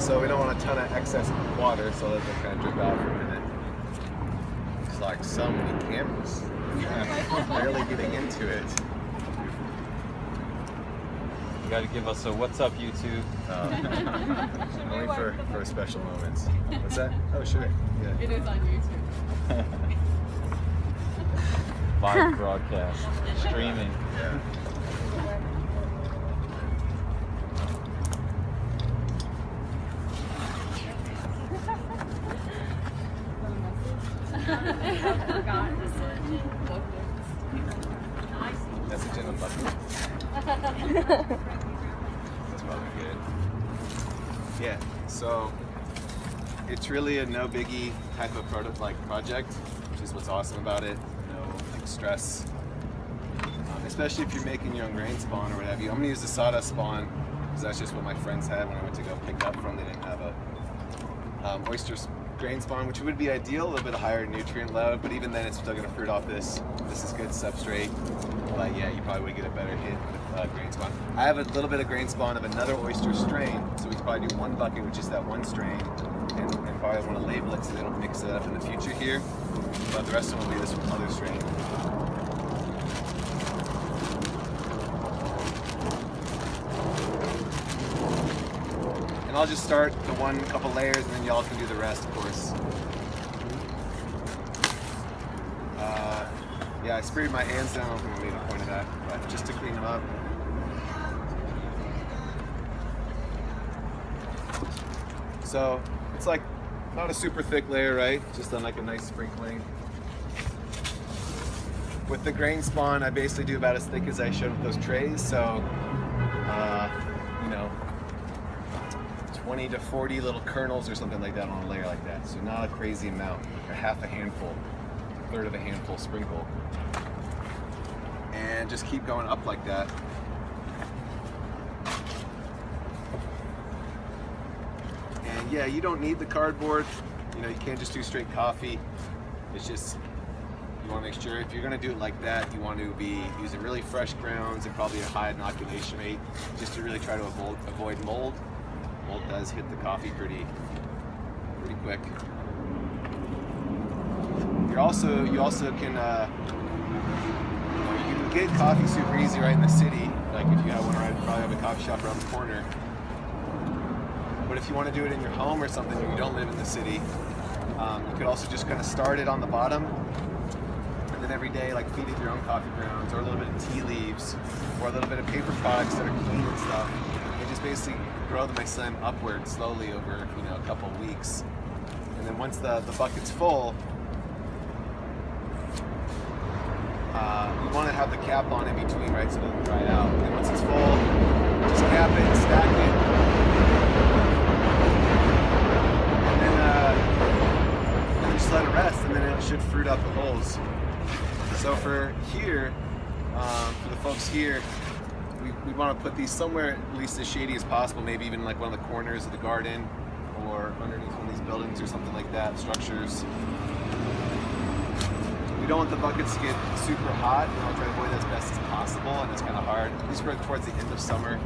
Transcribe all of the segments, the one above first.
So we don't want a ton of excess water, so let it kind of drip out for a minute. It's like so many cameras. Barely getting into it. You got to give us a what's up, YouTube. Only for special moments. What's that? Oh, sure. Yeah. It is on YouTube. Live broadcast, streaming. Yeah. Message in a bucket. That's probably good. Yeah, so it's really a no biggie type of project, which is what's awesome about it. No stress, especially if you're making your own grain spawn or what have you. I'm gonna use the sawdust spawn because that's just what my friends had when I went to go pick up from. They didn't have a oysters grain spawn, which would be ideal, a little bit higher nutrient load, but even then it's still gonna fruit off this. This is good substrate, but yeah, you probably would get a better hit with grain spawn. I have a little bit of grain spawn of another oyster strain, so we could probably do one bucket with just that one strain, and probably want to label it so they don't mix it up in the future here, but the rest of them will be this other strain. And I'll just start the one couple layers and then y'all can do the rest, of course. Yeah, I sprayed my hands down, I don't think I made a point of that, but just to clean them up. So it's like not a super thick layer, right? Just on like a nice sprinkling. With the grain spawn, I basically do about as thick as I showed with those trays. So, you know, 20 to 40 little kernels or something like that on a layer like that. So not a crazy amount, or half a handful, a third of a handful sprinkle. And just keep going up like that. And yeah, you don't need the cardboard. You know, you can't just do straight coffee. It's just, you want to make sure if you're going to do it like that, you want to be using really fresh grounds and probably a high inoculation rate, just to really try to avoid mold. Mold does hit the coffee pretty quick. You also can you can get coffee super easy right in the city. Like if you have one, right, probably have a coffee shop around the corner. But if you want to do it in your home or something, or you don't live in the city, you could also just kind of start it on the bottom, and then every day, like feed it your own coffee grounds, or a little bit of tea leaves, or a little bit of paper products that are clean and stuff, and just basically grow the mycelium upward slowly over, you know, a couple of weeks. And then once the bucket's full, you want to have the cap on in between, right, so it doesn't dry out. And once it's full, just cap it, stack it, and then just let it rest, and then it should fruit out the holes. So for here, for the folks here, we want to put these somewhere at least as shady as possible, maybe even like one of the corners of the garden, or underneath one of these buildings or something like that, structures. We don't want the buckets to get super hot. We want to try to avoid that as best as possible, and it's kind of hard. At least we're towards the end of summer.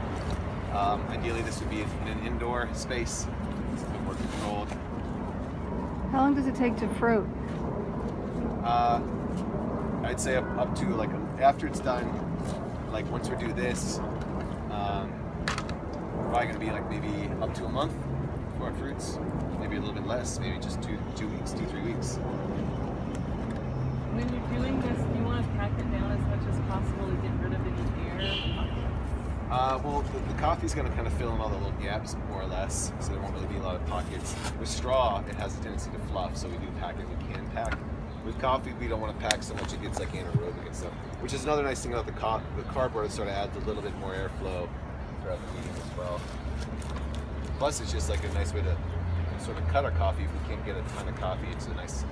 Ideally, this would be in an indoor space. It's a bit more controlled. How long does it take to fruit? I'd say up to like after it's done. Like once we do this, probably gonna be like maybe up to a month for our fruits. Maybe a little bit less. Maybe just 2 weeks, 2-3 weeks. When you're doing this, do you want to pack it down as much as possible to get rid of any air? Well, the coffee's going to kind of fill in all the little gaps, more or less, so there won't really be a lot of pockets. With straw, it has a tendency to fluff, so we do pack it. We can pack. With coffee, we don't want to pack so much it gets like anaerobic and stuff, which is another nice thing about the cardboard. It sort of adds a little bit more airflow throughout the medium as well. Plus, it's just like a nice way to sort of cut our coffee if we can't get a ton of coffee. It's a nice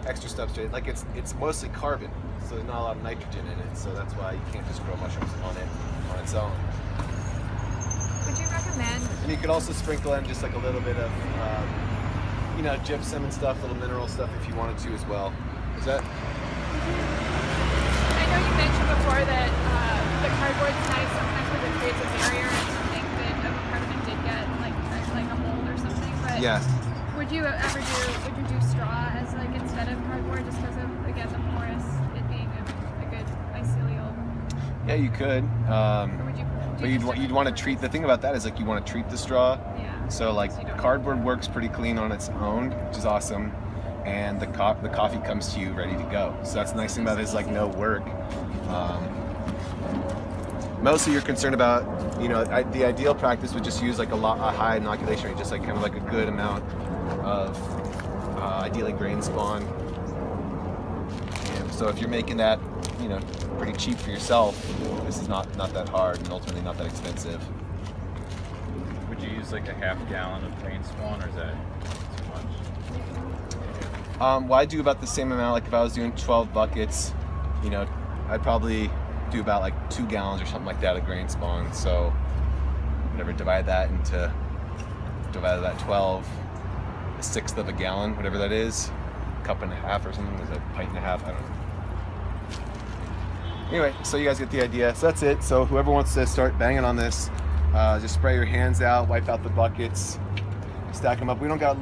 extra substrate. Like it's mostly carbon, so there's not a lot of nitrogen in it, so that's why you can't just grow mushrooms on it on its own. Would you recommend? And you could also sprinkle in just like a little bit of you know, gypsum and stuff, little mineral stuff if you wanted to as well. Is that? I know you mentioned before that the cardboard's nice sometimes because it creates a barrier and something that a part of it did get like a mold or something. Yeah. Would you do straw as like instead of cardboard just because of again the porous it being a good mycelial? Yeah, you could. Or would you? But you'd want to treat, the thing about that is like you want to treat the straw. Yeah. So like you don't- cardboard works pretty clean on its own, which is awesome, and the coffee comes to you ready to go. So that's the nice thing about it, is like no work. Mostly you're concerned about, the ideal practice would just use like a high inoculation rate, just like kind of like a good amount of ideally grain spawn. And so if you're making that, pretty cheap for yourself, this is not that hard and ultimately not that expensive. Would you use like a half gallon of grain spawn, or is that too much? Well, I do about the same amount. Like if I was doing 12 buckets, I'd probably do about like 2 gallons or something like that of grain spawn. So whatever, divide that 12, a sixth of a gallon, whatever that is, cup and a half or something. Is that a pint and a half? I don't know. Anyway, so you guys get the idea. So that's it. So whoever wants to start banging on this, just spray your hands out, wipe out the buckets, stack them up. We don't got